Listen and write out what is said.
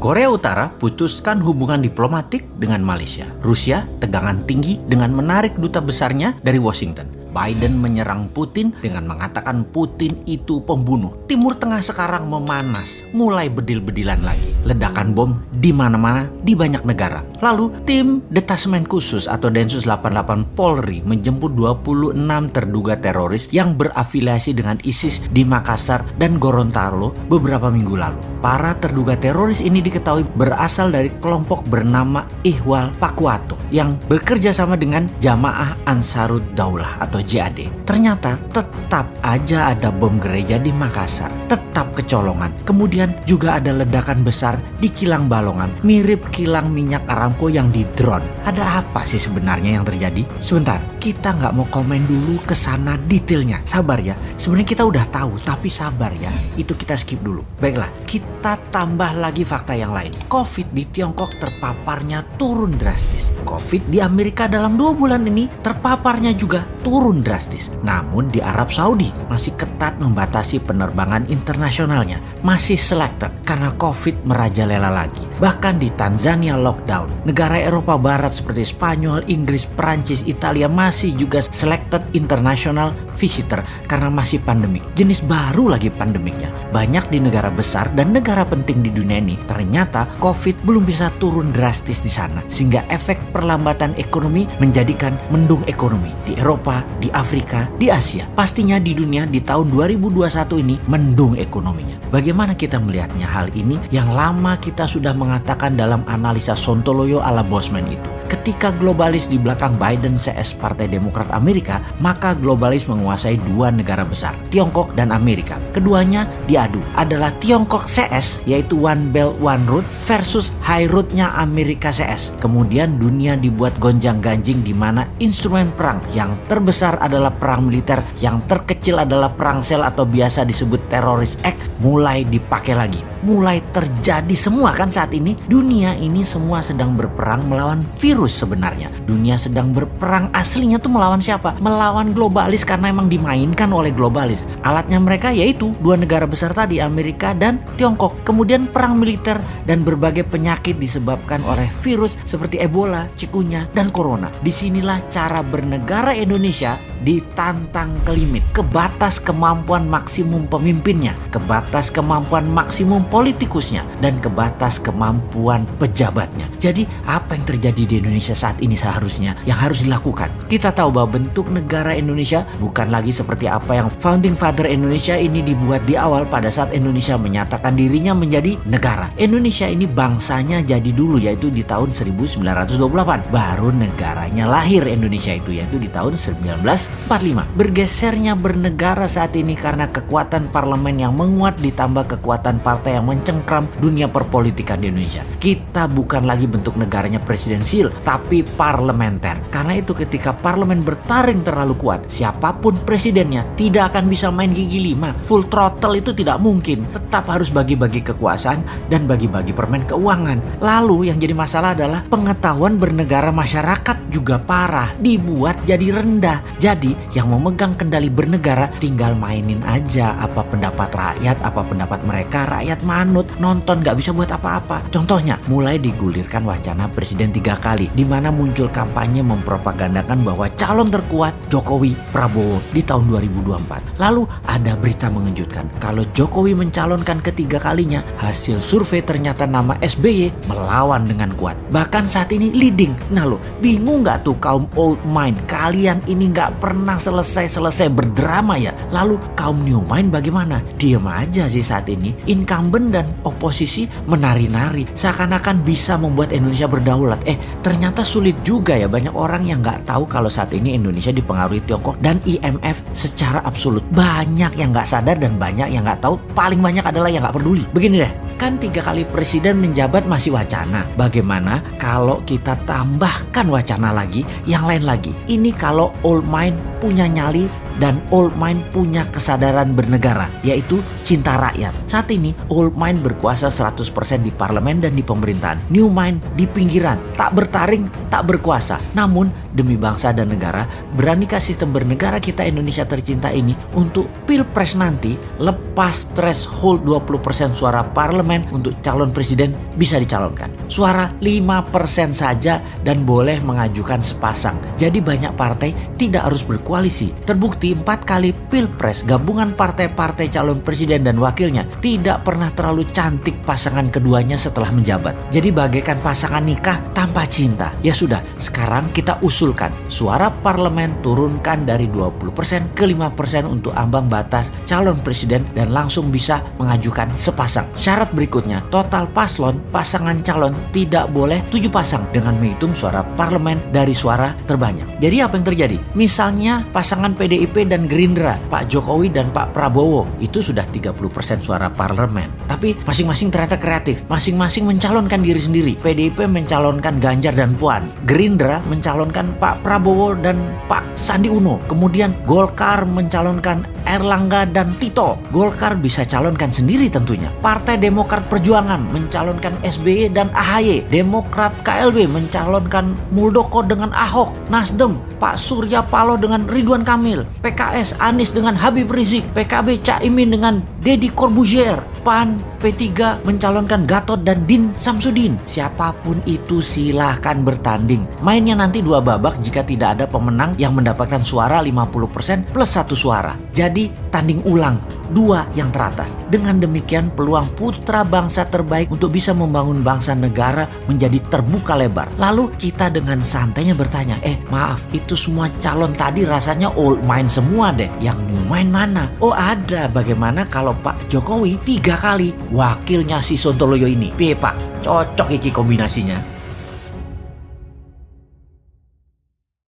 Korea Utara putuskan hubungan diplomatik dengan Malaysia. Rusia tegangan tinggi dengan menarik duta besarnya dari Washington. Biden menyerang Putin dengan mengatakan Putin itu pembunuh. Timur Tengah sekarang memanas, mulai bedil-bedilan lagi. Ledakan bom di mana-mana di banyak negara. Lalu tim Detasemen Khusus atau Densus 88 Polri menjemput 26 terduga teroris yang berafiliasi dengan ISIS di Makassar dan Gorontalo beberapa minggu lalu. Para terduga teroris ini diketahui berasal dari kelompok bernama Ihwal Pakwato yang bekerja sama dengan Jamaah Ansarud Daulah atau JAD. Ternyata tetap aja ada bom gereja di Makassar, tetap kecolongan. Kemudian juga ada ledakan besar di kilang Balongan, mirip kilang minyak Aramco yang di drone. Ada apa sih sebenarnya yang terjadi? Sebentar, kita nggak mau komen dulu ke sana detailnya. Sabar ya, sebenarnya kita udah tahu, tapi sabar ya, itu kita skip dulu. Baiklah, kita tambah lagi fakta yang lain. COVID di Tiongkok terpaparnya turun drastis. COVID di Amerika dalam 2 bulan ini terpaparnya juga turun drastis. Namun di Arab Saudi masih ketat membatasi penerbangan internasionalnya. Masih selected karena COVID merajalela lagi. Bahkan di Tanzania lockdown. Negara Eropa Barat seperti Spanyol, Inggris, Perancis, Italia masih juga selected international visitor karena masih pandemik. Jenis baru lagi pandemiknya. Banyak di negara besar dan negara penting di dunia ini ternyata COVID belum bisa turun drastis di sana. Sehingga efek perlambatan ekonomi menjadikan mendung ekonomi di Eropa, di Afrika, di Asia. Pastinya di dunia di tahun 2021 ini mendung ekonominya. Bagaimana kita melihatnya hal ini yang lama kita sudah mengatakan dalam analisa Sontoloyo ala Bosman itu. Ketika globalis di belakang Biden CS Partai Demokrat Amerika, maka globalis menguasai 2 negara besar, Tiongkok dan Amerika. Keduanya diadu adalah Tiongkok CS yaitu One Belt One Road versus High Road-nya Amerika CS. Kemudian dunia dibuat gonjang-ganjing di mana instrumen perang yang terbesar adalah perang militer, yang terkecil adalah perang sel atau biasa disebut Terrorist Act mulai dipakai lagi. Mulai terjadi semua kan saat ini. Dunia ini semua sedang berperang melawan virus sebenarnya. Dunia sedang berperang aslinya tuh melawan siapa? Melawan globalis karena emang dimainkan oleh globalis. Alatnya mereka yaitu 2 negara besar tadi, Amerika dan Tiongkok. Kemudian perang militer dan berbagai penyakit disebabkan oleh virus seperti Ebola, Cikunya, dan Corona. Disinilah cara bernegara Indonesia ditantang ke limit, ke batas kemampuan maksimum pemimpinnya, ke batas kemampuan maksimum politikusnya, dan ke batas kemampuan pejabatnya. Jadi apa yang terjadi di Indonesia saat ini seharusnya yang harus dilakukan? Kita tahu bahwa bentuk negara Indonesia bukan lagi seperti apa yang Founding Father Indonesia ini dibuat di awal pada saat Indonesia menyatakan dirinya menjadi negara. Indonesia ini bangsanya jadi dulu yaitu di tahun 1928. Baru negaranya lahir Indonesia itu yaitu di tahun 1945. Bergesernya bernegara saat ini karena kekuatan parlemen yang menguat ditambah kekuatan partai yang mencengkram dunia perpolitikan di Indonesia. Kita bukan lagi bentuk negaranya presidensial, tapi parlementer. Karena itu ketika parlemen bertaring terlalu kuat, siapapun presidennya tidak akan bisa main gigi 5. Full throttle itu tidak mungkin. Tetap harus bagi-bagi kekuasaan dan bagi-bagi permen keuangan. Lalu yang jadi masalah adalah pengetahuan bernegara masyarakat juga parah, dibuat jadi rendah. Jadi yang memegang kendali bernegara tinggal mainin aja apa pendapat rakyat, apa pendapat mereka. Rakyat manut, nonton, gak bisa buat apa-apa. Contohnya mulai digulirkan wacana presiden 3 kali, di mana muncul kampanye mempropagandakan bahwa calon terkuat Jokowi Prabowo di tahun 2024. Lalu ada berita mengejutkan kalau Jokowi mencalonkan ketiga kalinya, hasil survei ternyata nama SBY melawan dengan kuat. Bahkan saat ini leading. Nah lo bingung gak tuh kaum old mind? Kalian ini gak pernah selesai berdrama ya. Lalu kaum new mind bagaimana? Diam aja sih saat ini. Incumbent dan oposisi menari-nari seakan-akan bisa membuat Indonesia berdaulat. Ternyata sulit juga ya. Banyak orang yang gak tahu kalau saat ini Indonesia dipengaruhi Tiongkok dan IMF secara absolut. Banyak yang gak sadar dan banyak yang gak tahu. Paling banyak adalah yang gak peduli. Begini deh, kan 3 kali presiden menjabat masih wacana. Bagaimana kalau kita tambahkan wacana lagi, yang lain lagi? Ini kalau old mind punya nyali dan old mind punya kesadaran bernegara, yaitu cinta rakyat. Saat ini old mind berkuasa 100% di parlemen dan di pemerintahan. New mind di pinggiran, tak bertaring, tak berkuasa. Namun demi bangsa dan negara, beranikah sistem bernegara kita Indonesia tercinta ini untuk pilpres nanti lepas threshold 20% suara parlemen untuk calon presiden bisa dicalonkan. Suara 5% saja dan boleh mengajukan sepasang. Jadi banyak partai tidak harus berkoalisi. Terbukti 4 kali pilpres gabungan partai-partai calon presiden dan wakilnya tidak pernah terlalu cantik pasangan keduanya setelah menjabat. Jadi bagaikan pasangan nikah tanpa cinta. Ya sudah, sekarang kita usulkan suara parlemen turunkan dari 20% ke 5% untuk ambang batas calon presiden dan langsung bisa mengajukan sepasang. Syarat berikutnya, total pasangan calon tidak boleh 7 pasang dengan menghitung suara parlemen dari suara terbanyak. Jadi apa yang terjadi? Misalnya pasangan PDIP dan Gerindra, Pak Jokowi dan Pak Prabowo, itu sudah 30% suara parlemen. Tapi masing-masing ternyata kreatif. Masing-masing mencalonkan diri sendiri. PDIP mencalonkan Ganjar dan Puan. Gerindra mencalonkan Pak Prabowo dan Pak Sandi Uno. Kemudian Golkar mencalonkan Erlangga dan Tito. Golkar bisa calonkan sendiri tentunya. Partai Demokrat Perjuangan mencalonkan SBY dan AHY. Demokrat KLB mencalonkan Muldoko dengan Ahok. Nasdem Pak Surya Paloh dengan Ridwan Kamil. PKS Anies dengan Habib Rizik. PKB Caimin dengan Deddy Corbuzier. PAN P3 mencalonkan Gatot dan Din Samsudin. Siapapun itu silahkan bertanding. Mainnya nanti 2 babak jika tidak ada pemenang yang mendapatkan suara 50% plus 1 suara. Jadi tanding ulang 2 yang teratas. Dengan demikian peluang putra bangsa terbaik untuk bisa membangun bangsa negara menjadi terbuka lebar. Lalu kita dengan santainya bertanya, maaf itu semua calon tadi rasanya old main semua deh. Yang new main mana? Oh ada, bagaimana kalau Pak Jokowi 3 kali wakilnya si Sontoloyo ini? Piye Pak? Cocok iki kombinasinya.